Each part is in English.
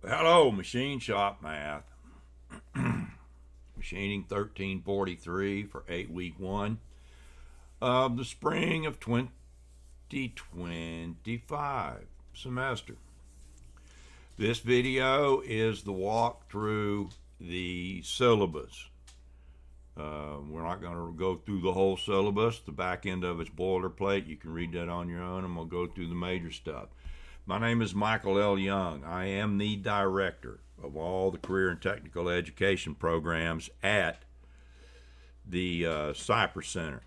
Hello, Machine Shop Math. Machining 1343 for 8-week 1 of the spring of 2025 semester. This video is the walk through the syllabus. We're not going to go through the whole syllabus. The back end of it's boilerplate. You can read that on your own, and we'll go through the major stuff. My name is Michael L. Young. I am the director of all the career and technical education programs at the Cypress Center.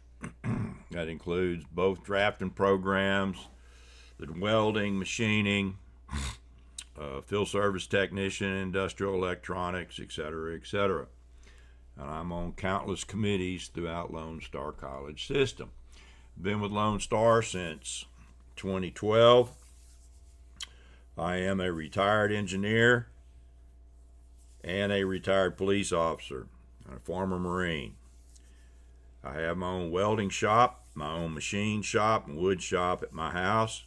That includes both drafting programs, the welding, machining, field service technician, industrial electronics, etc., etc. And I'm on countless committees throughout Lone Star College system. Been with Lone Star since 2012. I am a retired engineer and a retired police officer and a former Marine. I have my own welding shop, my own machine shop and wood shop at my house,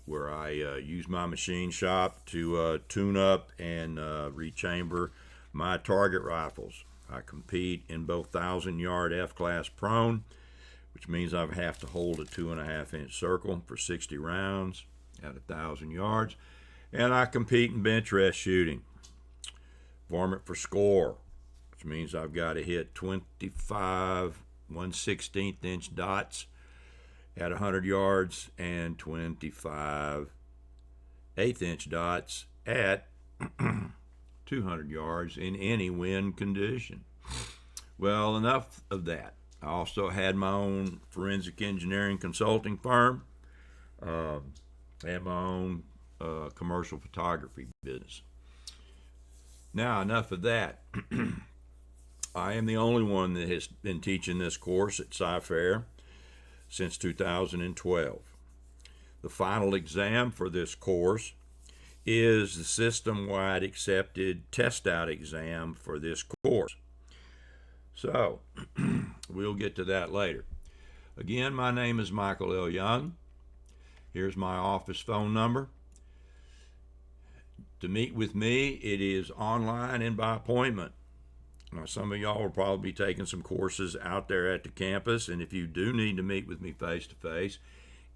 where I use my machine shop to tune up and rechamber my target rifles. I compete in both 1,000-yard F-class prone, which means I have to hold a 2.5-inch circle for 60 rounds at 1,000 yards. And I compete in bench rest shooting. Varmint for score, which means I've got to hit 25 1/16 inch dots at 100 yards and 25 1/8 inch dots at 200 yards in any wind condition. Well, enough of that. I also had my own forensic engineering consulting firm and my own commercial photography business. Now, enough of that. I am the only one that has been teaching this course at Sci-Fair since 2012. The final exam for this course is the system-wide accepted test-out exam for this course. So, we'll get to that later. Again, my name is Michael L. Young. Here's my office phone number. To meet with me, it is online and by appointment. Now, some of y'all will probably be taking some courses out there at the campus, and if you do need to meet with me face-to-face,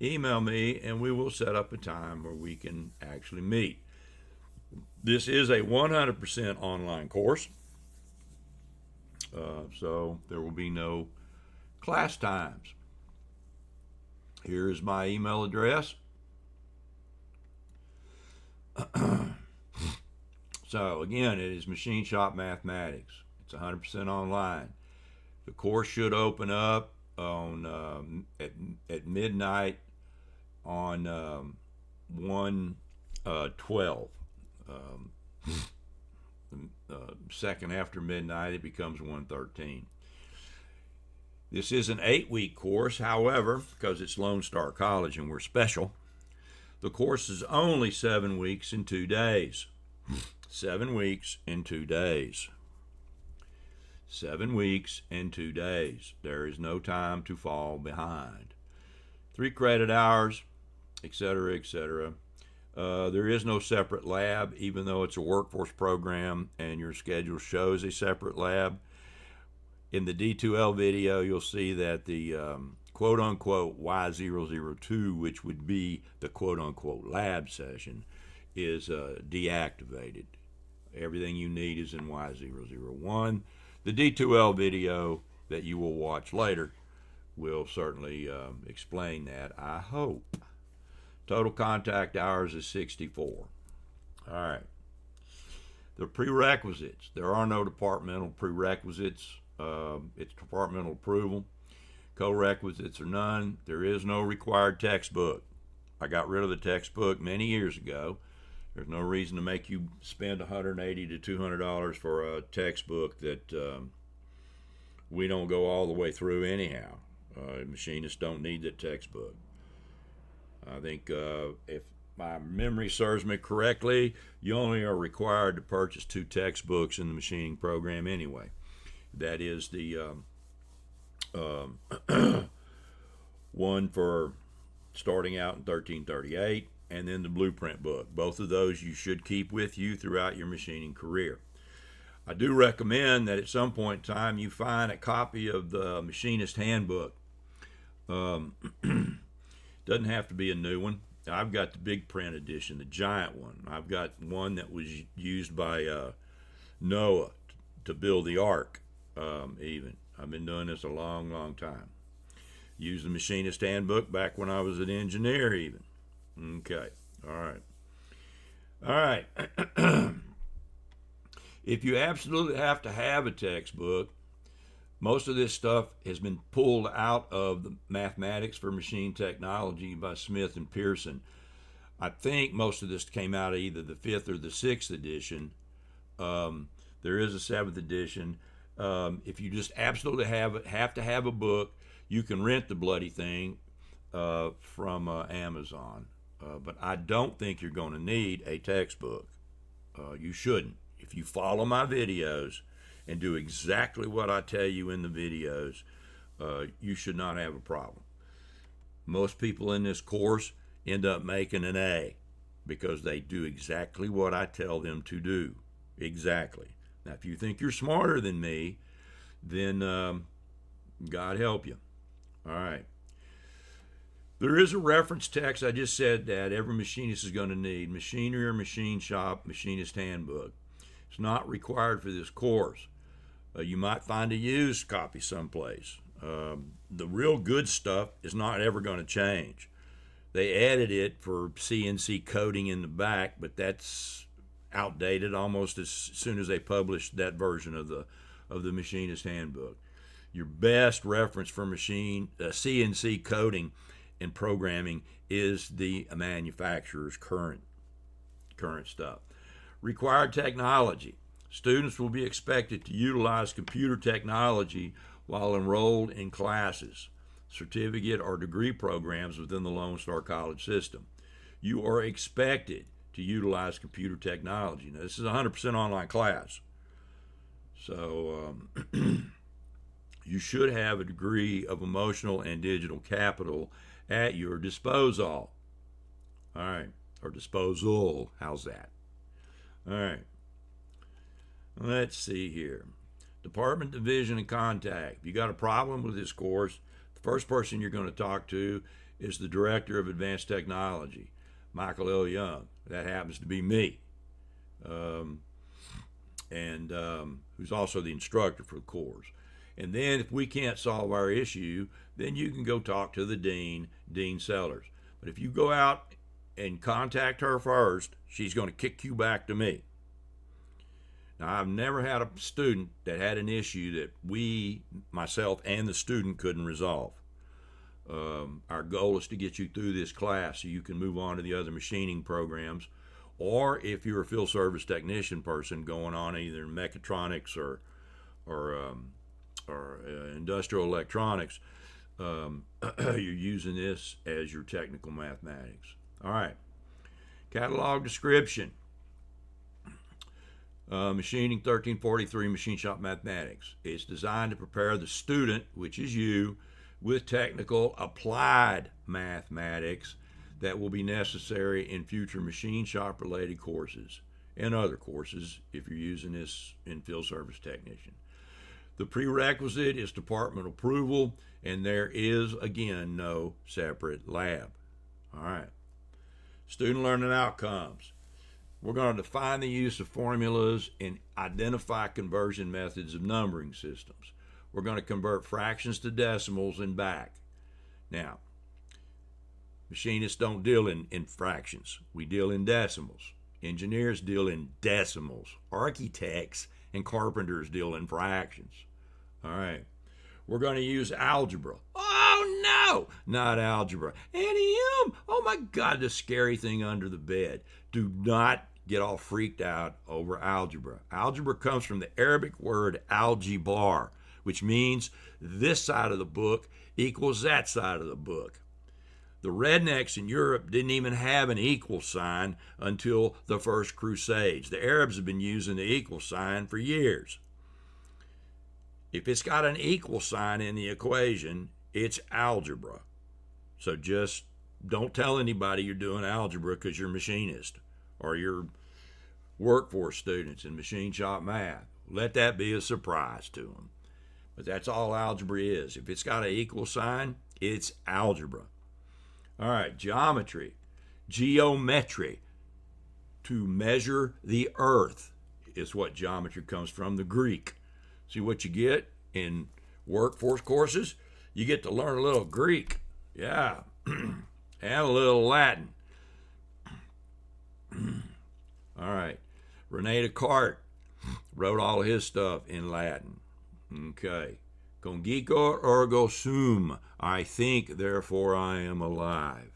email me and we will set up a time where we can actually meet. This is a 100% online course. So there will be no class times. Here is my email address. So again, it is Machine Shop Mathematics. It's 100% online. The course should open up on at midnight on 1/12. Second after midnight, it becomes 1:13. This is an 8-week course. However, because it's Lone Star College and we're special, the course is only 7 weeks and 2 days. 7 weeks and 2 days. 7 weeks and 2 days. There is no time to fall behind. 3 credit hours, etc., etc. There is no separate lab, even though it's a workforce program and your schedule shows a separate lab. In the D2L video, you'll see that the quote-unquote Y002, which would be the quote-unquote lab session, is deactivated. Everything you need is in Y001. The D2L video that you will watch later will certainly explain that, I hope. Total contact hours is 64. All right. The prerequisites. There are no departmental prerequisites. It's departmental approval. Co-requisites are none. There is no required textbook. I got rid of the textbook many years ago. There's no reason to make you spend $180 to $200 for a textbook that we don't go all the way through anyhow. Machinists don't need that textbook. I think if my memory serves me correctly, you only are required to purchase 2 textbooks in the machining program anyway. That is the one for starting out in 1338 and then the blueprint book. Both of those you should keep with you throughout your machining career. I do recommend that at some point in time you find a copy of the Machinist Handbook. Doesn't have to be a new one. I've got the big print edition, the giant one. I've got one that was used by Noah to build the Ark, even. I've been doing this a long, long time. Used the Machinist Handbook back when I was an engineer, even. Okay, all right. All right. If you absolutely have to have a textbook, most of this stuff has been pulled out of the Mathematics for Machine Technology by Smith and Pearson. I think most of this came out of either the 5th or the 6th edition. There is a 7th edition. If you just absolutely have to have a book, you can rent the bloody thing from Amazon. But I don't think you're going to need a textbook. You shouldn't. If you follow my videos and do exactly what I tell you in the videos, you should not have a problem. Most people in this course end up making an A because they do exactly what I tell them to do. Exactly. Now, if you think you're smarter than me, then God help you. All right. There is a reference text, I just said that, every machinist is going to need. Machinery or Machine Shop, Machinist Handbook. It's not required for this course. You might find a used copy someplace. The real good stuff is not ever going to change. They added it for CNC coding in the back, but that's outdated almost as soon as they published that version of the Machinist Handbook. Your best reference for CNC coding and programming is the manufacturer's current stuff. Required technology. Students will be expected to utilize computer technology while enrolled in classes, certificate, or degree programs within the Lone Star College system. You are expected to utilize computer technology. Now, this is a 100% online class. So you should have a degree of emotional and digital capital at your disposal. All right. Or disposal. How's that? All right. Let's see here. Department, division, and contact. If you got a problem with this course, the first person you're going to talk to is the Director of Advanced Technology, Michael L. Young. That happens to be me. Who's also the instructor for the course. And then if we can't solve our issue, then you can go talk to the dean, Dean Sellers. But if you go out and contact her first, she's going to kick you back to me. Now, I've never had a student that had an issue that myself and the student couldn't resolve. Our goal is to get you through this class so you can move on to the other machining programs. Or if you're a field service technician person going on either mechatronics or industrial electronics, you're using this as your technical mathematics. All right. Catalog description. Machining 1343 Machine Shop Mathematics. It's designed to prepare the student, which is you, with technical applied mathematics that will be necessary in future machine shop related courses and other courses if you're using this in field service technician. The prerequisite is department approval, and there is, again, no separate lab. All right. Student learning outcomes. We're going to define the use of formulas and identify conversion methods of numbering systems. We're going to convert fractions to decimals and back. Now, machinists don't deal in fractions. We deal in decimals. Engineers deal in decimals. Architects and carpenters deal in fractions. All right. We're going to use algebra. Oh, no, not algebra. NEM. Oh, my God, the scary thing under the bed. Do not get all freaked out over algebra. Algebra comes from the Arabic word aljibar, which means this side of the book equals that side of the book. The rednecks in Europe didn't even have an equal sign until the First Crusades. The Arabs have been using the equal sign for years. If it's got an equal sign in the equation, it's algebra. So just don't tell anybody you're doing algebra because you're a machinist or you're workforce students in machine shop math. Let that be a surprise to them. But that's all algebra is. If it's got an equal sign, it's algebra. All right, geometry, geometry. To measure the earth is what geometry comes from, the Greek. See what you get in workforce courses? You get to learn a little Greek, yeah, and a little Latin. All right, Rene Descartes wrote all his stuff in Latin. Okay, cogito ergo sum, I think, therefore I am alive.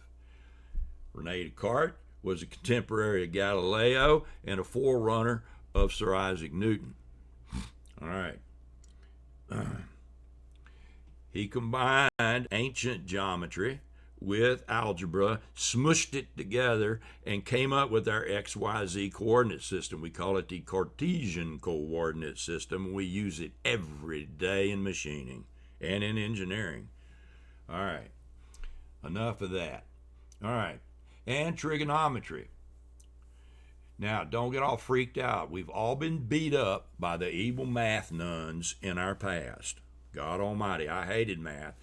Rene Descartes was a contemporary of Galileo and a forerunner of Sir Isaac Newton. All right. He combined ancient geometry with algebra, smushed it together, and came up with our XYZ coordinate system. We call it the Cartesian coordinate system. We use it every day in machining and in engineering. All right. Enough of that. All right. And trigonometry. Now, don't get all freaked out. We've all been beat up by the evil math nuns in our past. God Almighty, I hated math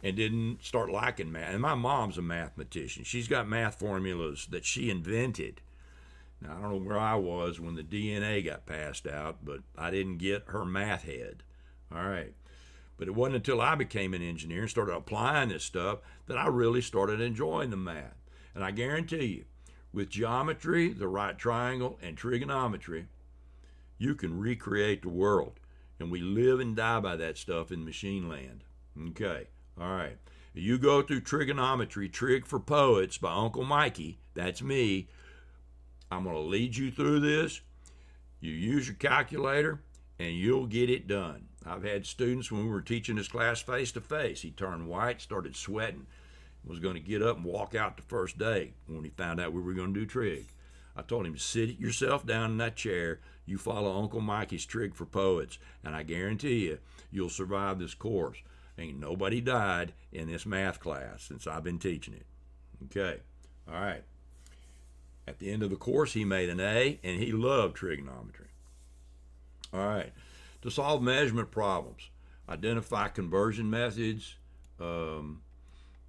and didn't start liking math. And my mom's a mathematician. She's got math formulas that she invented. Now, I don't know where I was when the DNA got passed out, but I didn't get her math head. All right. But it wasn't until I became an engineer and started applying this stuff that I really started enjoying the math. And I guarantee you, with geometry, the right triangle, and trigonometry, you can recreate the world. And we live and die by that stuff in machine land. Okay, all right. You go through Trigonometry, Trig for Poets by Uncle Mikey. That's me. I'm going to lead you through this. You use your calculator, and you'll get it done. I've had students when we were teaching this class face-to-face. He turned white, started sweating. Was going to get up and walk out the first day when he found out we were going to do trig. I told him, sit yourself down in that chair, you follow Uncle Mikey's Trig for Poets, and I guarantee you, you'll survive this course. Ain't nobody died in this math class since I've been teaching it. Okay, all right. At the end of the course, he made an A, and he loved trigonometry. All right, to solve measurement problems, identify conversion methods,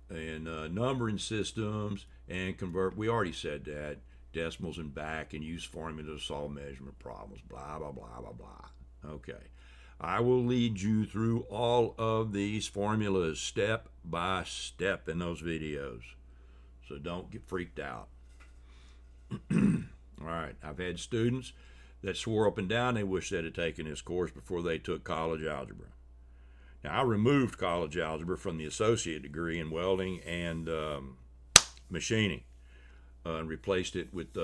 and numbering systems, and convert, we already said that, decimals and back, and use formulas to solve measurement problems, blah, blah, blah, blah, blah. Okay. I will lead you through all of these formulas step by step in those videos. So don't get freaked out. All right. I've had students that swore up and down they wish they'd have taken this course before they took college algebra. Now, I removed college algebra from the associate degree in welding and machining and replaced it with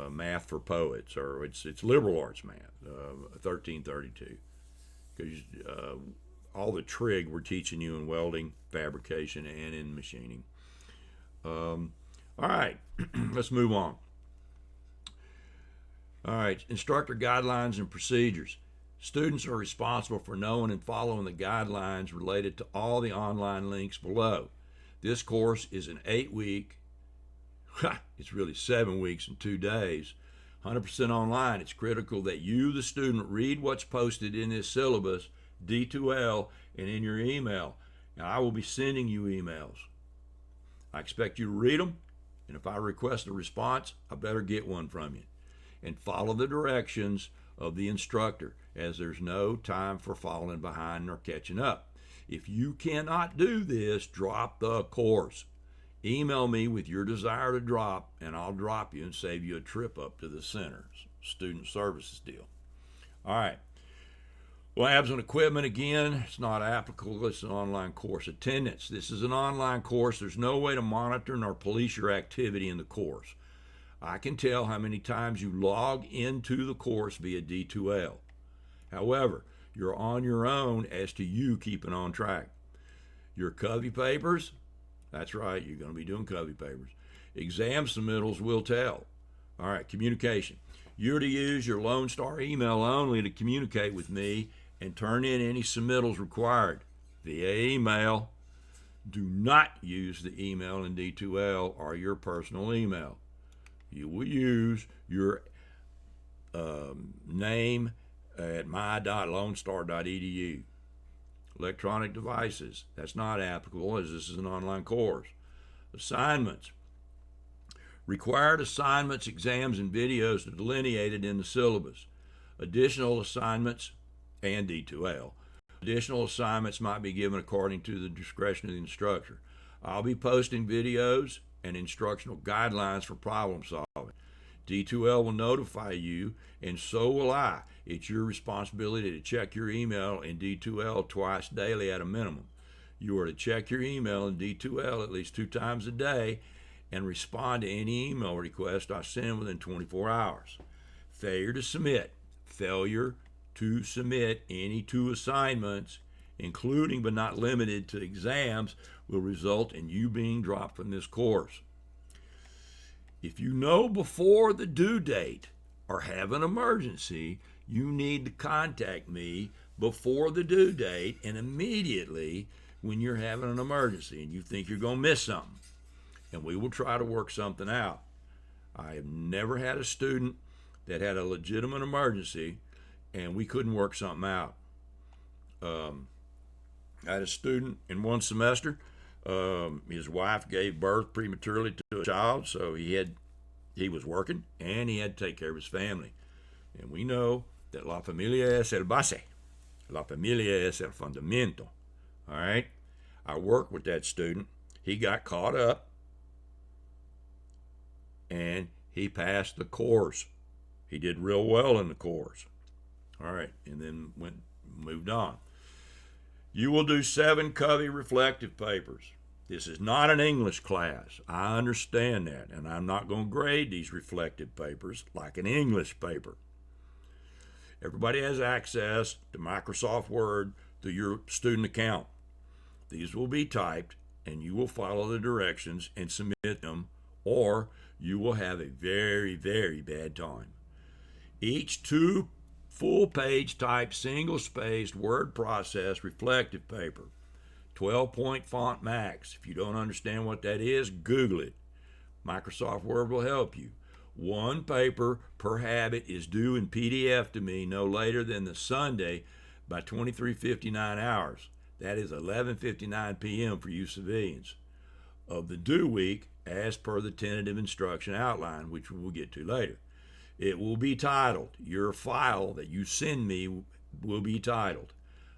math for poets, or it's liberal arts math, 1332. Because all the trig we're teaching you in welding, fabrication, and in machining. All right, let's move on. All right, instructor guidelines and procedures. Students are responsible for knowing and following the guidelines related to all the online links below. This course is an 8-week, it's really 7 weeks and 2 days, 100% online. It's critical that you, the student, read what's posted in this syllabus, D2L, and in your email. Now, I will be sending you emails. I expect you to read them, and if I request a response, I better get one from you. And follow the directions of the instructor, as there's no time for falling behind nor catching up. If you cannot do this, drop the course. Email me with your desire to drop, and I'll drop you and save you a trip up to the center. Student services deal. All right. Labs and equipment, again, it's not applicable. It's an online course. Attendance. This is an online course. There's no way to monitor nor police your activity in the course. I can tell how many times you log into the course via D2L. However, you're on your own as to you keeping on track. Your covey papers, that's right, you're going to be doing covey papers. Exam submittals will tell. All right, communication. You're to use your Lone Star email only to communicate with me and turn in any submittals required via email. Do not use the email in D2L or your personal email. You will use your name at my.lonestar.edu. Electronic devices, that's not applicable as this is an online course. Assignments. Required assignments, exams, and videos are delineated in the syllabus. Additional assignments and D2L. Additional assignments might be given according to the discretion of the instructor. I'll be posting videos and instructional guidelines for problem solving. D2L will notify you, and so will I. It's your responsibility to check your email in D2L twice daily at a minimum. You are to check your email in D2L at least 2 times a day and respond to any email request I send within 24 hours. Failure to submit. Failure to submit any 2 assignments, including but not limited to exams, will result in you being dropped from this course. If you know before the due date or have an emergency, you need to contact me before the due date and immediately when you're having an emergency and you think you're going to miss something. And we will try to work something out. I have never had a student that had a legitimate emergency and we couldn't work something out. I had a student in one semester. His wife gave birth prematurely to a child, so he was working and he had to take care of his family. And we know that la familia es el base, la familia es el fundamento. All right, I worked with that student. He got caught up and he passed the course. He did real well in the course. All right, and then moved on. You will do 7 Covey reflective papers. This is not an English class. I understand that, and I'm not going to grade these reflective papers like an English paper. Everybody has access to Microsoft Word through your student account. These will be typed, and you will follow the directions and submit them, or you will have a very, very bad time. Each 2 full-page type, single-spaced, word processed reflective paper. 12-point font max. If you don't understand what that is, Google it. Microsoft Word will help you. 1 paper per habit is due in PDF to me no later than the Sunday by 23:59 hours. That is 11:59 p.m. for you civilians of the due week as per the tentative instruction outline, which we will get to later. It will be titled, your file that you send me will be titled,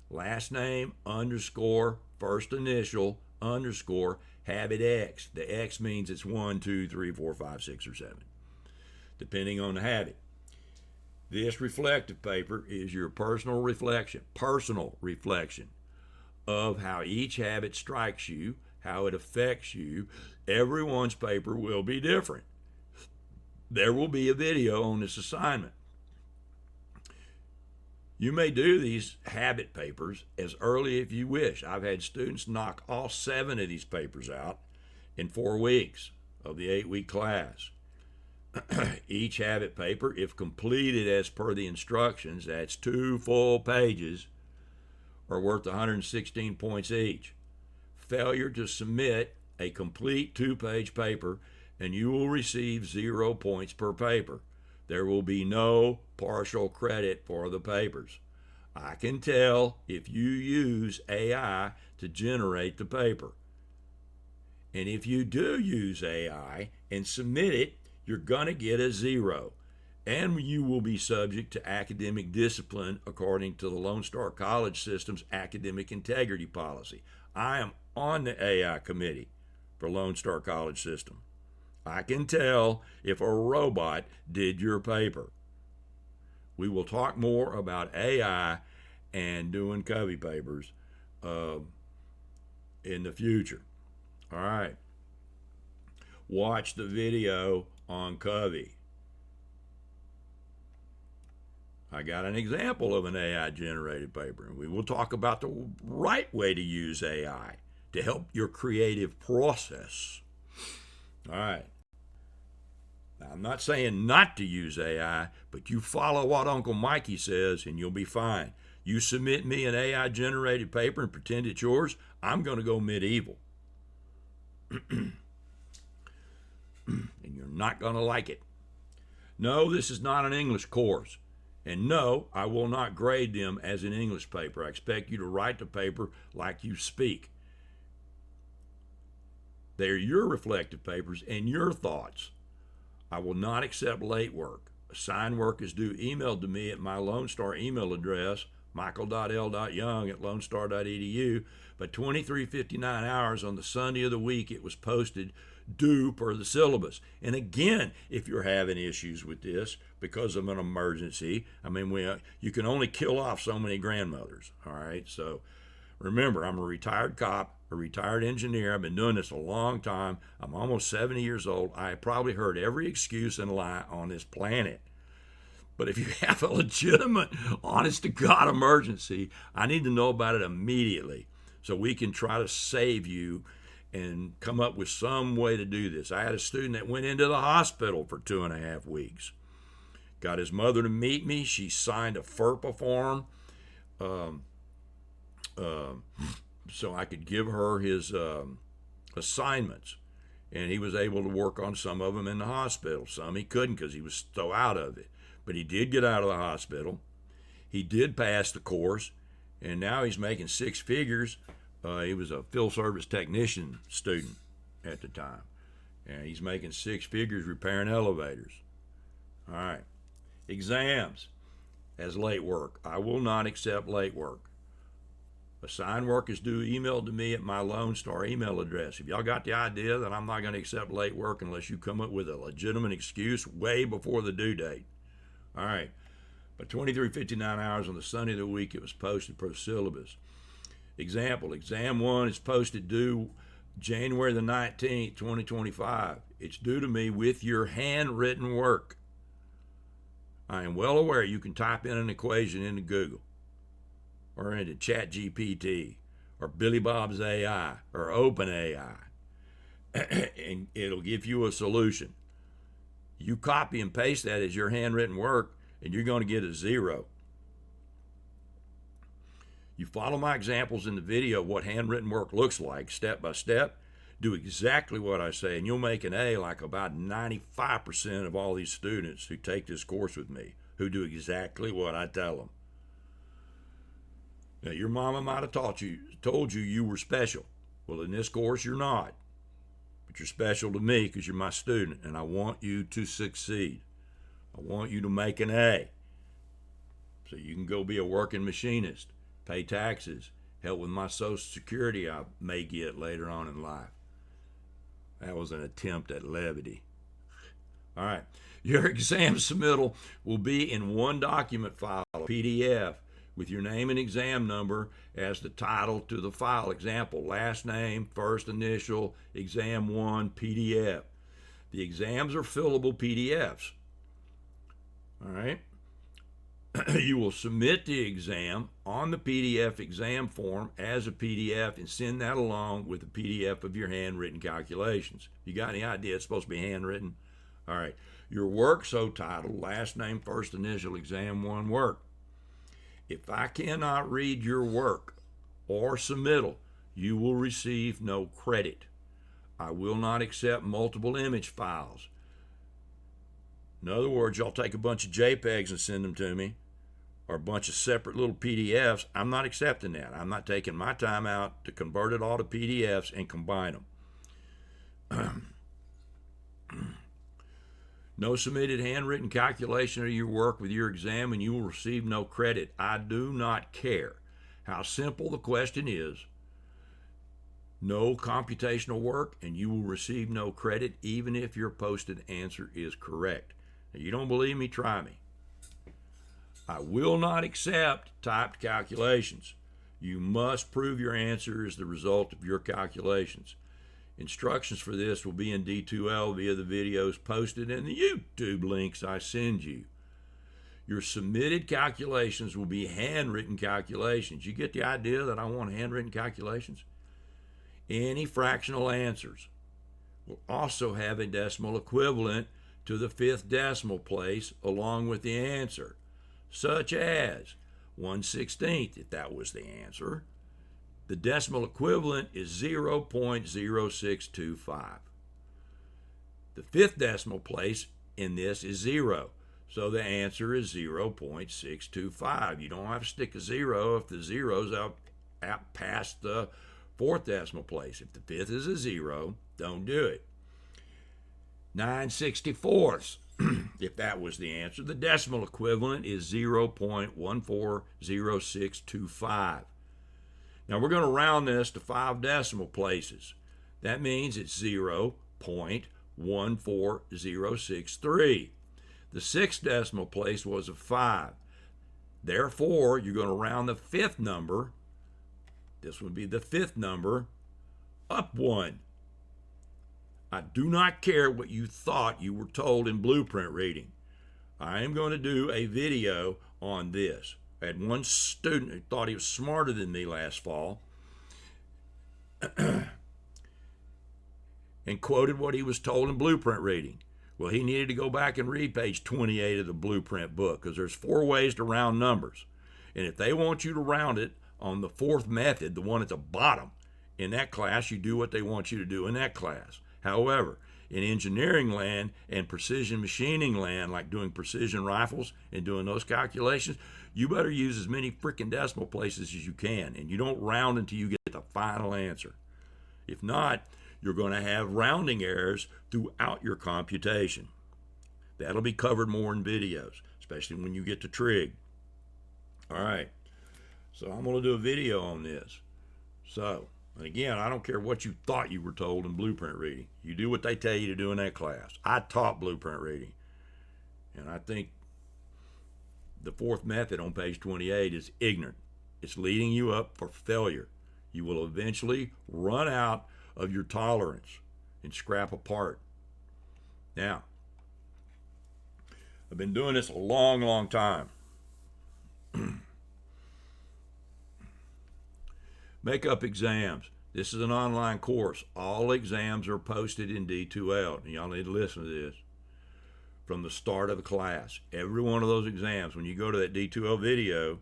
last name _ first initial _ habit X. The X means it's 1, 2, 3, 4, 5, 6, or 7, depending on the habit. This reflective paper is your personal reflection of how each habit strikes you, how it affects you. Everyone's paper will be different. There will be a video on this assignment. You may do these habit papers as early if you wish. I've had students knock all 7 of these papers out in 4 weeks of the 8-week class. Each habit paper, if completed as per the instructions, that's 2 full pages, are worth 116 points each. Failure to submit a complete 2-page paper and you will receive 0 points per paper. There will be no partial credit for the papers. I can tell if you use AI to generate the paper. And if you do use AI and submit it, you're going to get a 0. And you will be subject to academic discipline according to the Lone Star College System's academic integrity policy. I am on the AI committee for Lone Star College System. I can tell if a robot did your paper. We will talk more about AI and doing Covey papers in the future. All right. Watch the video on Covey. I got an example of an AI-generated paper, and we will talk about the right way to use AI to help your creative process. All right. Now, I'm not saying not to use AI, but you follow what Uncle Mikey says and you'll be fine. You submit me an AI-generated paper and pretend it's yours, I'm going to go medieval. And you're not going to like it. No, this is not an English course. And no, I will not grade them as an English paper. I expect you to write the paper like you speak. They're your reflective papers and your thoughts. I will not accept late work. Assigned work is due emailed to me at my Lone Star email address, michael.l.young@lonestar.edu, by 23:59 hours on the Sunday of the week it was posted, due per the syllabus. And again, if you're having issues with this because of an emergency, I mean, you can only kill off so many grandmothers, all right? So remember, I'm a retired cop, a retired engineer. I've been doing this a long time. I'm almost 70 years old. I have probably heard every excuse and lie on this planet. But if you have a legitimate, honest-to-God emergency, I need to know about it immediately so we can try to save you and come up with some way to do this. I had a student that went into the hospital for 2.5 weeks. Got his mother to meet me. She signed a FERPA form so I could give her his assignments. And he was able to work on some of them in the hospital. Some he couldn't because he was so out of it. But he did get out of the hospital. He did pass the course. And now he's making 6 figures. He was a field service technician student at the time. And he's making 6 figures repairing elevators. All right. Exams as late work. I will not accept late work. Assigned work is due emailed to me at my Lone Star email address. If y'all got the idea that I'm not going to accept late work unless you come up with a legitimate excuse way before the due date. All right. By 23:59 hours on the Sunday of the week, it was posted per syllabus. Example, exam 1 is posted due January the 19th, 2025. It's due to me with your handwritten work. I am well aware you can type in an equation into Google or into ChatGPT or Billy Bob's AI or OpenAI, and it'll give you a solution. You copy and paste that as your handwritten work, and you're going to get a 0. You follow my examples in the video of what handwritten work looks like, step by step. Do exactly what I say, and you'll make an A like about 95% of all these students who take this course with me, who do exactly what I tell them. Now, your mama might have told you you were special. Well, in this course, you're not. But you're special to me because you're my student, and I want you to succeed. I want you to make an A so you can go be a working machinist, pay taxes, help with my Social Security I may get later on in life. That was an attempt at levity. All right. Your exam submittal will be in one document file, a PDF, with your name and exam number as the title to the file. Example, last name, first initial, exam 1, PDF. The exams are fillable PDFs. All right. You will submit the exam on the PDF exam form as a PDF and send that along with a PDF of your handwritten calculations. You got any idea it's supposed to be handwritten? All right. Your work so titled, last name, first initial, exam 1 work. If I cannot read your work or submittal, you will receive no credit. I will not accept multiple image files. In other words, y'all take a bunch of JPEGs and send them to me, or a bunch of separate little PDFs. I'm not accepting that. I'm not taking my time out to convert it all to PDFs and combine them. No submitted handwritten calculation of your work with your exam, and you will receive no credit. I do not care how simple the question is. No computational work, and you will receive no credit, even if your posted answer is correct. Now, you don't believe me? Try me. I will not accept typed calculations. You must prove your answer is the result of your calculations. Instructions for this will be in D2L via the videos posted and the YouTube links I send you. Your submitted calculations will be handwritten calculations. You get the idea that I want handwritten calculations? Any fractional answers will also have a decimal equivalent to the 5th decimal place along with the answer, such as 1/16, if that was the answer. The decimal equivalent is 0.0625. The fifth decimal place in this is 0. So the answer is 0.625. You don't have to stick a 0 if the zero's out past the fourth decimal place. If the fifth is a 0, don't do it. 9/64ths, if that was the answer. The decimal equivalent is 0.140625. Now we're going to round this to 5 decimal places. That means it's 0.14063. The sixth decimal place was a 5. Therefore, you're going to round the fifth number. This would be the fifth number up 1. I do not care what you thought you were told in blueprint reading. I am going to do a video on this. I had one student who thought he was smarter than me last fall and quoted what he was told in blueprint reading. Well, he needed to go back and read page 28 of the blueprint book, because there's 4 ways to round numbers. And if they want you to round it on the fourth method, the one at the bottom, in that class, you do what they want you to do in that class. However, in engineering land and precision machining land, like doing precision rifles and doing those calculations, you better use as many freaking decimal places as you can, and you don't round until you get the final answer. If not, you're going to have rounding errors throughout your computation. That'll be covered more in videos, especially when you get to trig. All right, so I'm going to do a video on this. So, and again, I don't care what you thought you were told in blueprint reading. You do what they tell you to do in that class. I taught blueprint reading, and I think the fourth method on page 28 is ignorant. It's leading you up for failure. You will eventually run out of your tolerance and scrap apart. Now, I've been doing this a long, long time. Makeup exams. This is an online course. All exams are posted in D2L. And y'all need to listen to this from the start of the class. Every one of those exams, when you go to that D2L video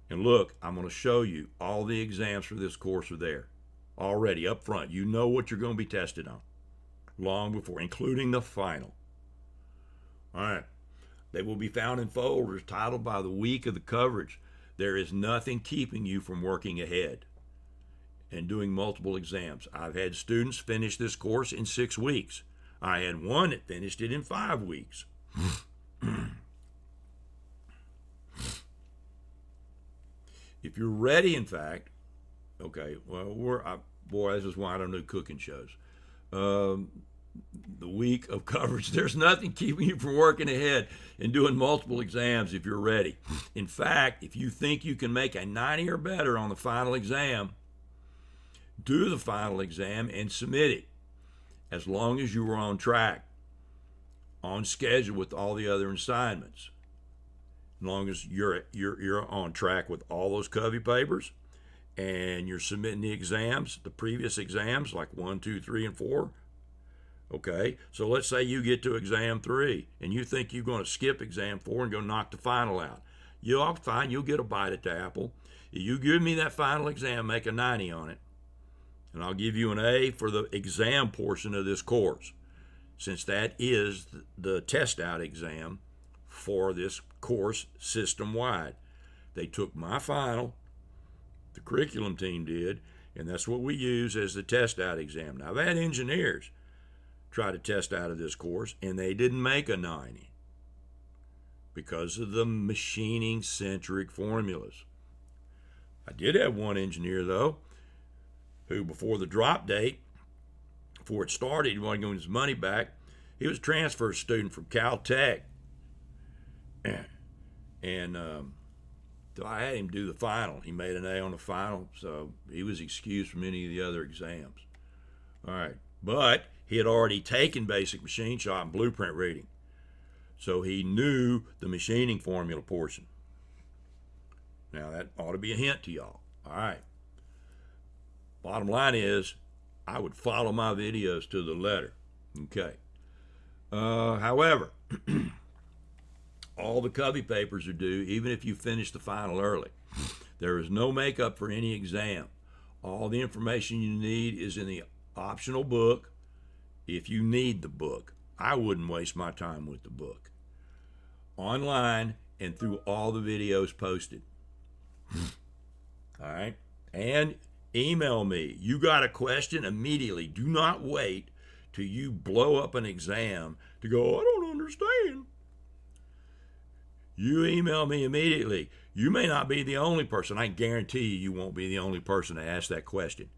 and look, I'm going to show you all the exams for this course are there already up front. You know what you're going to be tested on long before, including the final. All right. They will be found in folders titled by the week of the coverage. There is nothing keeping you from working ahead and doing multiple exams. I've had students finish this course in 6 weeks. I had one that finished it in 5 weeks. If you're ready, in fact, okay, well, boy, this is why I don't do cooking shows. The week of coverage, there's nothing keeping you from working ahead and doing multiple exams if you're ready. In fact, if you think you can make a 90 or better on the final exam, do the final exam and submit it, as long as you are on track, on schedule with all the other assignments. As long as you're on track with all those covey papers and you're submitting the exams, the previous exams, like 1, 2, 3, and 4. Okay, so let's say you get to exam 3 and you think you're going to skip exam 4 and go knock the final out. You'll find you'll get a bite at the apple. If you give me that final exam, make a 90 on it, and I'll give you an A for the exam portion of this course, since that is the test out exam for this course system-wide. They took my final, the curriculum team did, and that's what we use as the test out exam. Now, I've had engineers try to test out of this course, and they didn't make a 90 because of the machining-centric formulas. I did have one engineer, though, who before the drop date, before it started, he wanted to get his money back. He was a transfer student from Caltech. And so I had him do the final. He made an A on the final, so he was excused from any of the other exams. All right, but he had already taken basic machine shop and blueprint reading, so he knew the machining formula portion. Now that ought to be a hint to y'all. All right. Bottom line is, I would follow my videos to the letter. Okay. However, all the covey papers are due, even if you finish the final early. There is no makeup for any exam. All the information you need is in the optional book if you need the book. I wouldn't waste my time with the book. Online and through all the videos posted. All right? And email me. You got a question? Immediately. Do not wait till you blow up an exam to go, I don't understand. You email me immediately. You may not be the only person. I guarantee you won't be the only person to ask that question.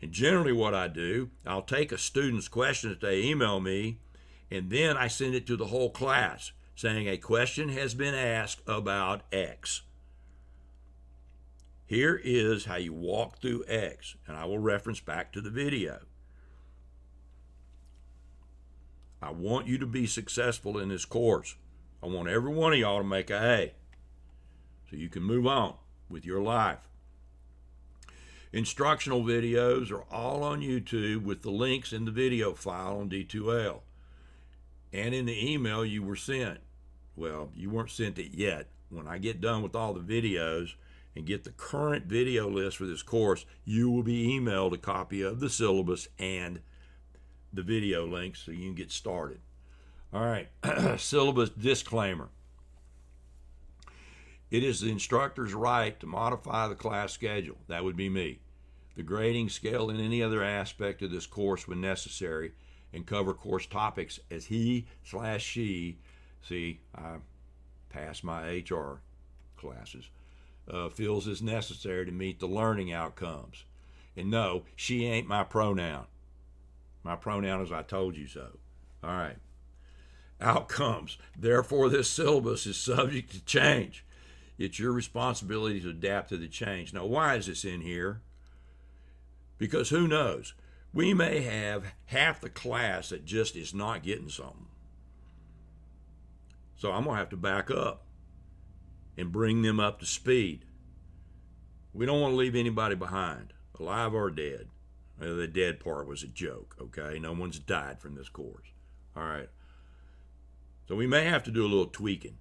And generally what I do, I'll take a student's question that they email me, and then I send it to the whole class saying a question has been asked about X. Here is how you walk through X, and I will reference back to the video. I want you to be successful in this course. I want every one of y'all to make a A so you can move on with your life. Instructional videos are all on YouTube with the links in the video file on D2L and in the email you were sent. Well, you weren't sent it yet. When I get done with all the videos and get the current video list for this course, you will be emailed a copy of the syllabus and the video links so you can get started. All right, syllabus disclaimer. It is the instructor's right to modify the class schedule. That would be me. The grading scale and any other aspect of this course when necessary, and cover course topics as he/she, see, I passed my HR classes, feels is necessary to meet the learning outcomes. And no, she ain't my pronoun. My pronoun is I told you so. All right. Outcomes. Therefore, this syllabus is subject to change. It's your responsibility to adapt to the change. Now, why is this in here? Because who knows? We may have half the class that just is not getting something. So I'm going to have to back up and bring them up to speed. We don't want to leave anybody behind, alive or dead. Well, the dead part was a joke, okay? No one's died from this course. All right. So we may have to do a little tweaking.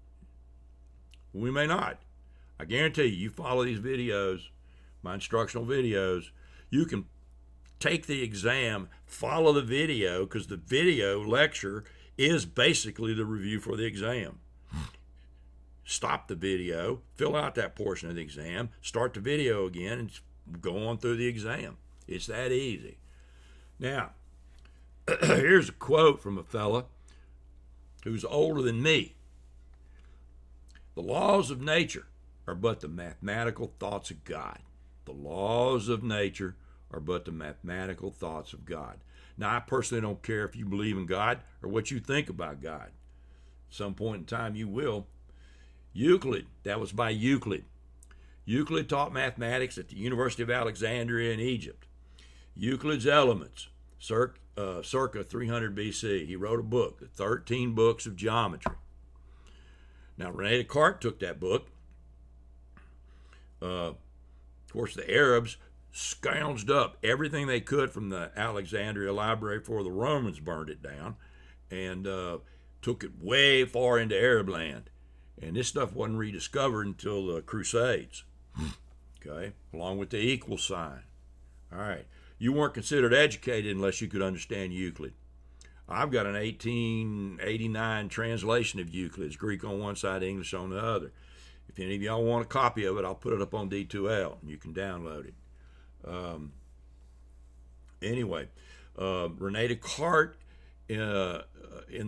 We may not. I guarantee you follow these videos, my instructional videos, you can take the exam, follow the video, because the video lecture is basically the review for the exam. Stop the video, fill out that portion of the exam, start the video again, and go on through the exam. It's that easy. Now, here's a quote from a fella who's older than me. The laws of nature are but the mathematical thoughts of God. The laws of nature are but the mathematical thoughts of God. Now, I personally don't care if you believe in God or what you think about God. At some point in time, you will. Euclid, that was by Euclid. Euclid taught mathematics at the University of Alexandria in Egypt. Euclid's Elements, circa 300 BC. He wrote a book, the 13 Books of Geometry. Now, René Descartes took that book. Of course, the Arabs scrounged up everything they could from the Alexandria Library before the Romans burned it down, and took it way far into Arab land. And this stuff wasn't rediscovered until the Crusades, okay, along with the equal sign. All right. You weren't considered educated unless you could understand Euclid. I've got an 1889 translation of Euclid. It's Greek on one side, English on the other. If any of y'all want a copy of it, I'll put it up on D2L, and you can download it. Anyway, René Descartes in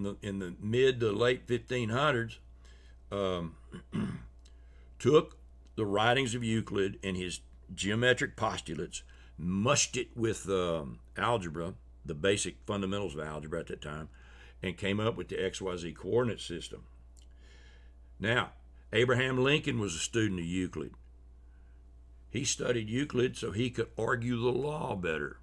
the mid to late 1500s took the writings of Euclid and his geometric postulates, mushed it with algebra, the basic fundamentals of algebra at that time, and came up with the XYZ coordinate system. Now, Abraham Lincoln was a student of Euclid. He studied Euclid so he could argue the law better,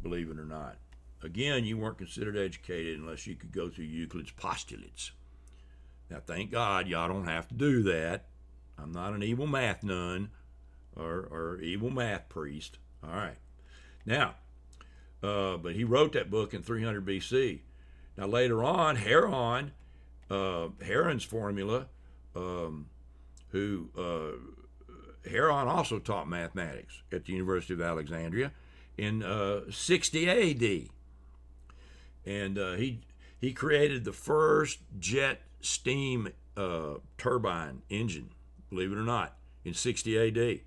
believe it or not. Again, you weren't considered educated unless you could go through Euclid's postulates. Now, thank God y'all don't have to do that. I'm not an evil math nun or evil math priest. All right. Now, but he wrote that book in 300 BC. Now, later on, Heron's formula, who Heron also taught mathematics at the University of Alexandria in 60 A.D. And he created the first jet steam turbine engine, believe it or not, in 60 A.D.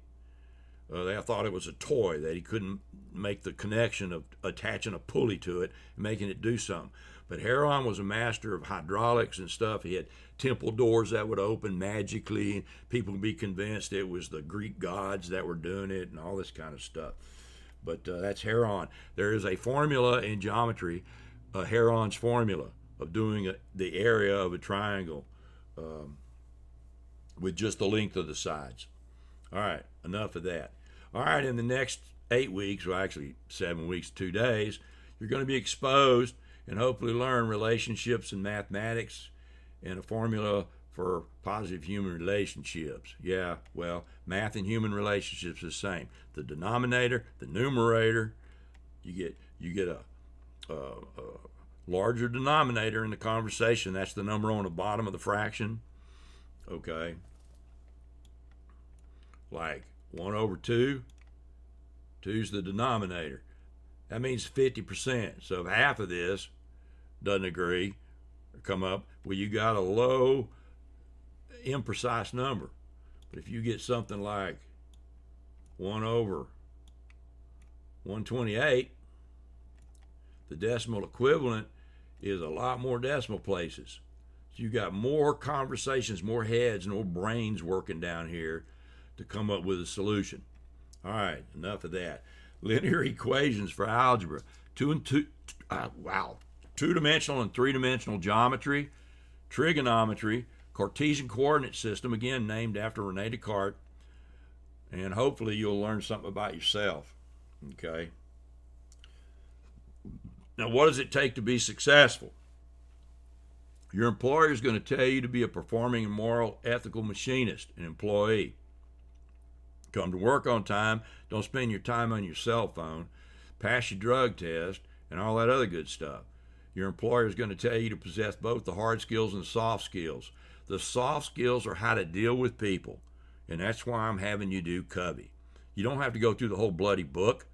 They thought it was a toy, that he couldn't make the connection of attaching a pulley to it and making it do something. But Heron was a master of hydraulics and stuff. He had temple doors that would open magically, and people would be convinced it was the Greek gods that were doing it and all this kind of stuff. But that's Heron. There is a formula in geometry, Heron's formula of doing the area of a triangle with just the length of the sides. All right, enough of that. All right, in the next 8 weeks, well, actually 7 weeks, 2 days, you're going to be exposed and hopefully learn relationships in mathematics and a formula for positive human relationships. Yeah, well, math and human relationships is the same. The denominator, the numerator, you get a larger denominator in the conversation. That's the number on the bottom of the fraction. Okay. Like 1 over 2. 2's the denominator. That means 50%. So if half of this doesn't agree or come up, well, you got a low, imprecise number. But if you get something like 1 over 128, the decimal equivalent is a lot more decimal places. So you got more conversations, more heads, more brains working down here to come up with a solution. All right, enough of that. Linear equations for algebra. Two-dimensional and three-dimensional geometry, trigonometry, Cartesian coordinate system, again named after Rene Descartes, and hopefully you'll learn something about yourself. Okay. Now, what does it take to be successful? Your employer is going to tell you to be a performing and moral, ethical machinist, an employee. Come to work on time, don't spend your time on your cell phone, pass your drug test, and all that other good stuff. Your employer is going to tell you to possess both the hard skills and the soft skills. The soft skills are how to deal with people, and that's why I'm having you do Covey. You don't have to go through the whole bloody book.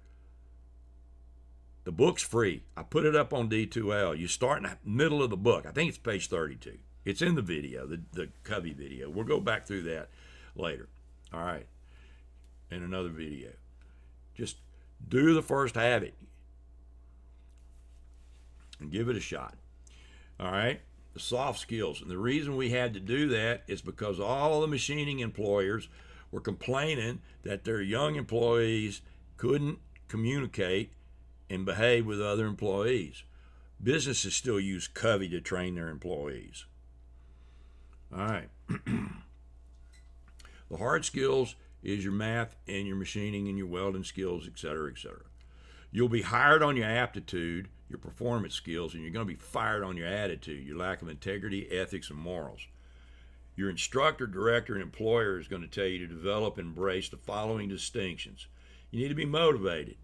The book's free. I put it up on D2L. You start in the middle of the book. I think it's page 32. It's in the video, the Covey video. We'll go back through that later. All right. In another video. Just do the first habit and give it a shot. All right? The soft skills. And the reason we had to do that is because all the machining employers were complaining that their young employees couldn't communicate and behave with other employees. Businesses still use Covey to train their employees. All right. The hard skills is your math and your machining and your welding skills, etc., etc. You'll be hired on your aptitude, your performance skills, and you're going to be fired on your attitude, your lack of integrity, ethics, and morals. Your instructor, director, and employer is going to tell you to develop and embrace the following distinctions. You need to be motivated,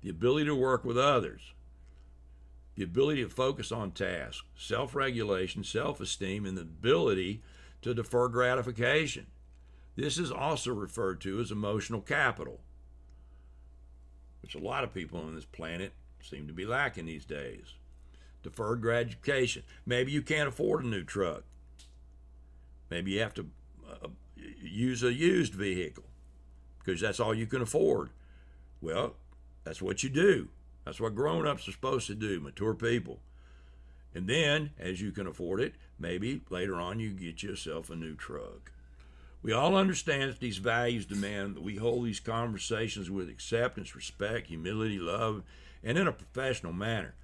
the ability to work with others, the ability to focus on tasks, self-regulation, self-esteem, and the ability to defer gratification. This is also referred to as emotional capital, which a lot of people on this planet seem to be lacking these days. Deferred gratification. Maybe you can't afford a new truck. Maybe you have to use a used vehicle because that's all you can afford. Well, that's what you do. That's what grown-ups are supposed to do, mature people. And then, as you can afford it, maybe later on you get yourself a new truck. We all understand that these values demand that we hold these conversations with acceptance, respect, humility, love, and in a professional manner.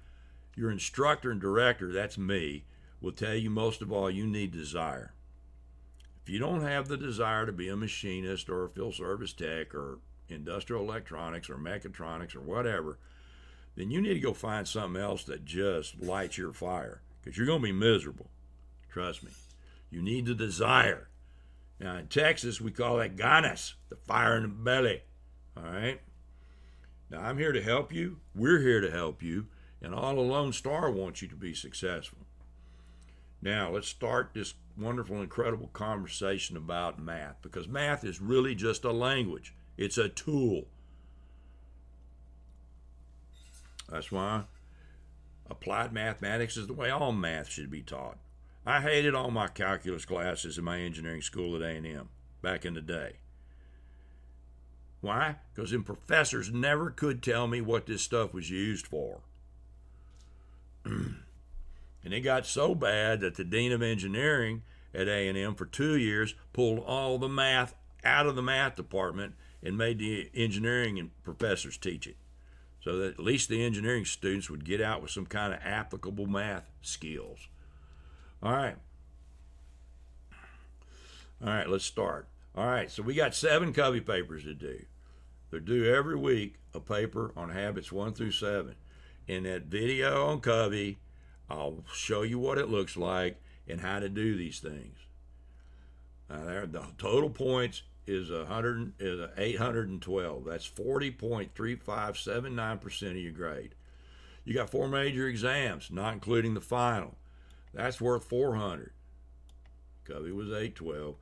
Your instructor and director, that's me, will tell you most of all you need desire. If you don't have the desire to be a machinist or a field service tech or industrial electronics or mechatronics or whatever, then you need to go find something else that just lights your fire, because you're going to be miserable. Trust me. You need the desire. Now, in Texas, we call that ganas, the fire in the belly. All right? Now, I'm here to help you. We're here to help you. And all Lone Star wants you to be successful. Now, let's start this wonderful, incredible conversation about math, because math is really just a language. It's a tool. That's why applied mathematics is the way all math should be taught. I hated all my calculus classes in my engineering school at A&M back in the day. Why? Because them professors never could tell me what this stuff was used for. And it got so bad that the dean of engineering at A&M for 2 years pulled all the math out of the math department and made the engineering professors teach it, so that at least the engineering students would get out with some kind of applicable math skills. All right, let's start. All right, so we got 7 Covey papers to do. They're due every week, a paper on habits 1 through 7. In that video on Covey, I'll show you what it looks like and how to do these things. The total points is 812. That's 40.3579% of your grade. You got 4 major exams, not including the final. That's worth 400. Covey was 812.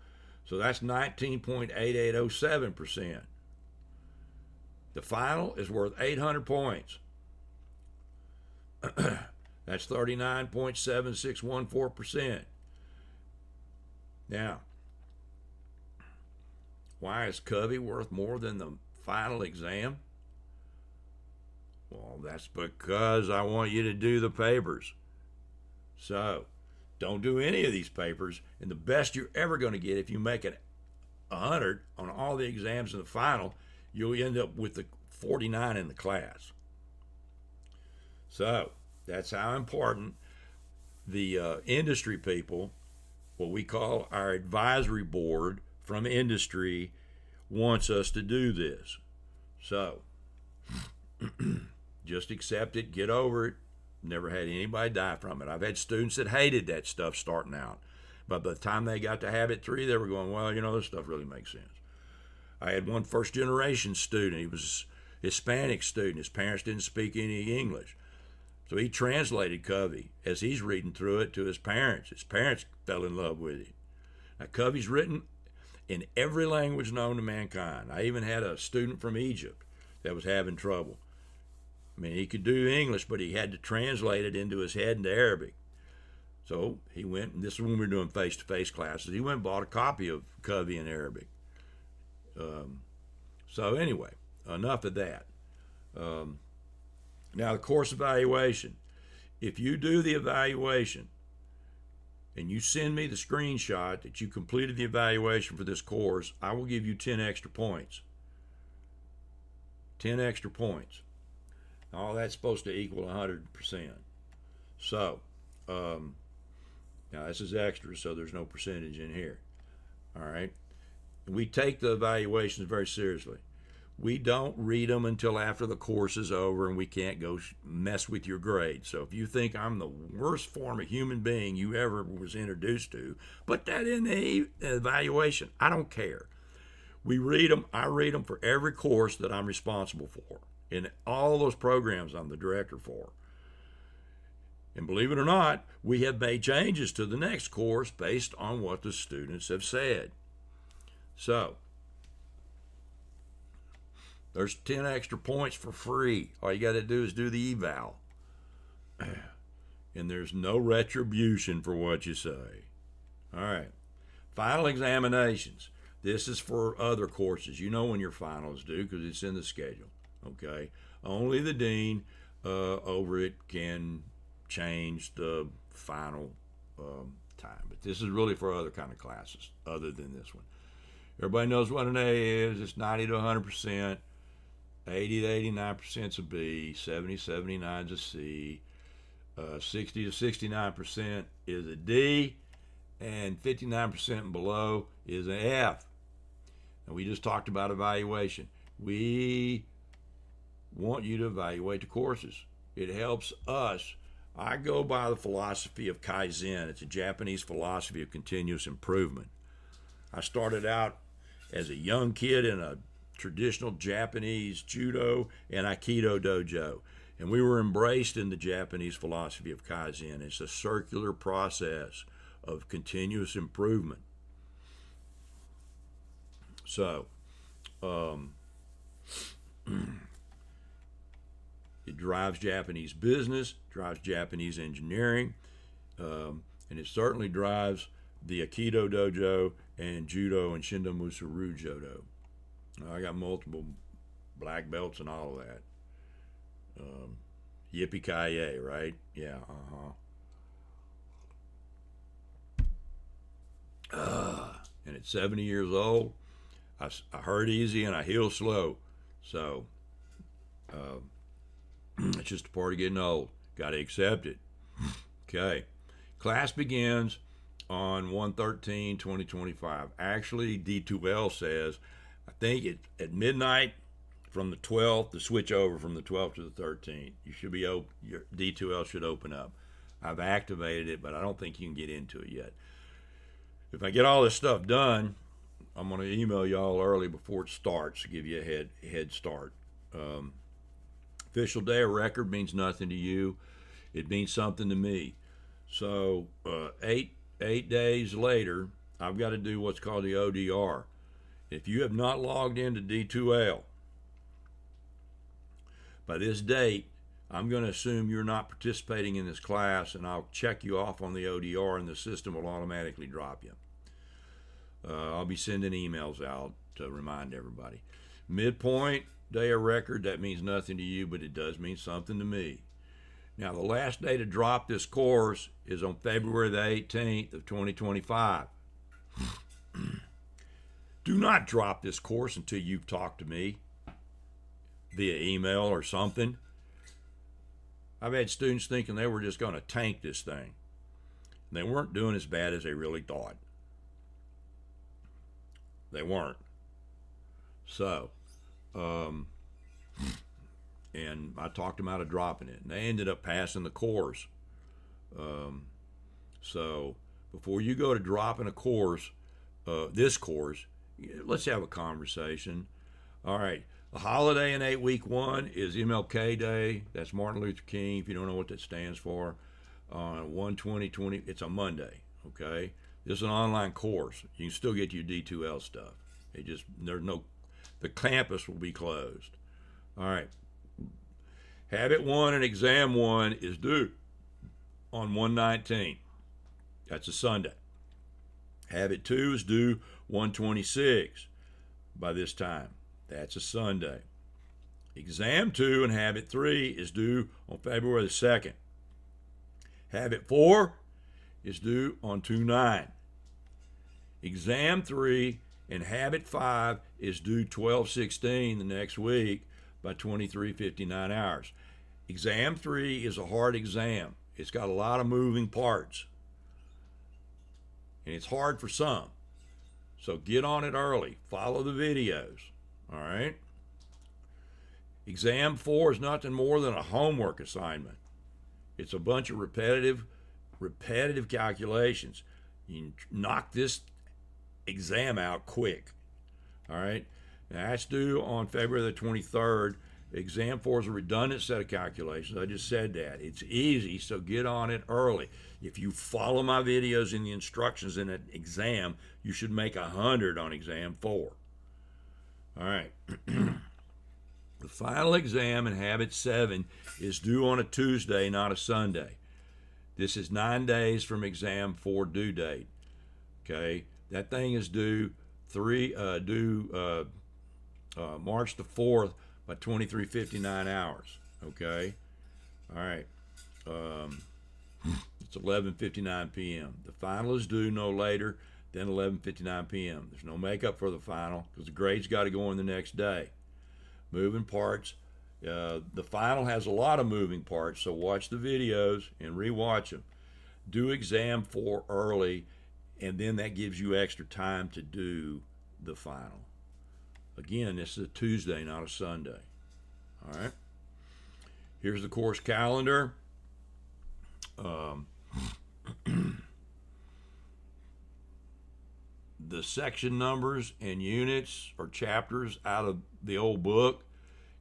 So that's 19.8807%. The final is worth 800 points. That's 39.7614%. Now, why is Covey worth more than the final exam? Well, that's because I want you to do the papers. So, don't do any of these papers, and the best you're ever going to get, if you make it 100 on all the exams in the final, you'll end up with the 49 in the class. So, that's how important the industry people, what we call our advisory board from industry, wants us to do this. So, just accept it, get over it. Never had anybody die from it. I've had students that hated that stuff starting out, but by the time they got to Habit 3, they were going, well, this stuff really makes sense. I had one first-generation student. He was a Hispanic student. His parents didn't speak any English. So he translated Covey as he's reading through it to his parents. His parents fell in love with it. Now, Covey's written in every language known to mankind. I even had a student from Egypt that was having trouble. I mean, he could do English, but he had to translate it into his head into Arabic. So he went, and this is when we were doing face-to-face classes, he went and bought a copy of Covey in Arabic. So anyway, enough of that. Now, the course evaluation. If you do the evaluation and you send me the screenshot that you completed the evaluation for this course, I will give you 10 extra points. 10 extra points. All that's supposed to equal 100%. So, now this is extra, so there's no percentage in here. All right? We take the evaluations very seriously. We don't read them until after the course is over and we can't go mess with your grade. So if you think I'm the worst form of human being you ever was introduced to, put that in the evaluation. I don't care. We read them. I read them for every course that I'm responsible for. In all those programs I'm the director for. And believe it or not, we have made changes to the next course based on what the students have said. So, there's 10 extra points for free. All you got to do is do the eval. And there's no retribution for what you say. All right. Final examinations. This is for other courses. You know when your finals due because it's in the schedule. Okay. Only the dean over it can change the final time. But this is really for other kind of classes other than this one. Everybody knows what an A is. It's 90 to 100%. 80 to 89% is a B, 70 to 79 is a C, 60 to 69% is a D, and 59% and below is an F. And we just talked about evaluation. We want you to evaluate the courses. It helps us. I go by the philosophy of Kaizen. It's a Japanese philosophy of continuous improvement. I started out as a young kid in a traditional Japanese judo and aikido dojo. And we were embraced in the Japanese philosophy of Kaizen. It's a circular process of continuous improvement. So, it drives Japanese business, drives Japanese engineering, and it certainly drives the Aikido dojo and Judo and Shindo Musuru Jodo. I got multiple black belts and all of that. Yippee-ki-yay, right? Yeah, and at 70 years old, I hurt easy and I heal slow. So, it's just a part of getting old. Got to accept it. Okay. Class begins on 1/13/2025. Actually, D2L says, I think at midnight from the 12th to switch over from the 12th to the 13th. You should be your D2L should open up. I've activated it, but I don't think you can get into it yet. If I get all this stuff done, I'm going to email y'all early before it starts to give you a head start. Official day of record means nothing to you. It means something to me. So 8 days later, I've got to do what's called the ODR. If you have not logged into D2L by this date, I'm going to assume you're not participating in this class, and I'll check you off on the ODR, and the system will automatically drop you. I'll be sending emails out to remind everybody. Midpoint, day of record, that means nothing to you, but it does mean something to me. Now, the last day to drop this course is on February the 18th of 2025. Do not drop this course until you've talked to me via email or something. I've had students thinking they were just going to tank this thing. They weren't doing as bad as they really thought. They weren't. So, and I talked them out of dropping it, and they ended up passing the course. So, before you go to dropping a course, this course, let's have a conversation. All right. The holiday in 8-week 1 is MLK Day. That's Martin Luther King, if you don't know what that stands for. 1/20/20, it's a Monday, okay? This is an online course. You can still get your D2L stuff. The campus will be closed. All right. Habit 1 and exam 1 is due on 1/19. That's a Sunday. Habit 2 is due 1/26 by this time. That's a Sunday. Exam 2 and Habit 3 is due on February the 2nd. Habit 4 is due on 2/9. Exam 3 and Habit 5 is due 12/16 the next week by 23:59 hours. Exam 3 is a hard exam. It's got a lot of moving parts. And it's hard for some. So get on it early. Follow the videos. All right? Exam 4 is nothing more than a homework assignment. It's a bunch of repetitive calculations. You knock this exam out quick. All right? Now, that's due on February the 23rd. Exam 4 is a redundant set of calculations. I just said that. It's easy, so get on it early. If you follow my videos and the instructions in an exam, you should make 100 on exam 4. All right. The final exam in Habit 7 is due on a Tuesday, not a Sunday. This is 9 days from exam 4 due date. Okay? That thing is due March the 4th by 23:59 hours. Okay? All right. It's 11:59 p.m. The final is due no later than 11:59 p.m. There's no makeup for the final because the grades got to go in the next day. Moving parts. The final has a lot of moving parts, so watch the videos and rewatch them. Do exam 4 early, and then that gives you extra time to do the final. Again, this is a Tuesday, not a Sunday. All right. Here's the course calendar. The section numbers and units or chapters out of the old book,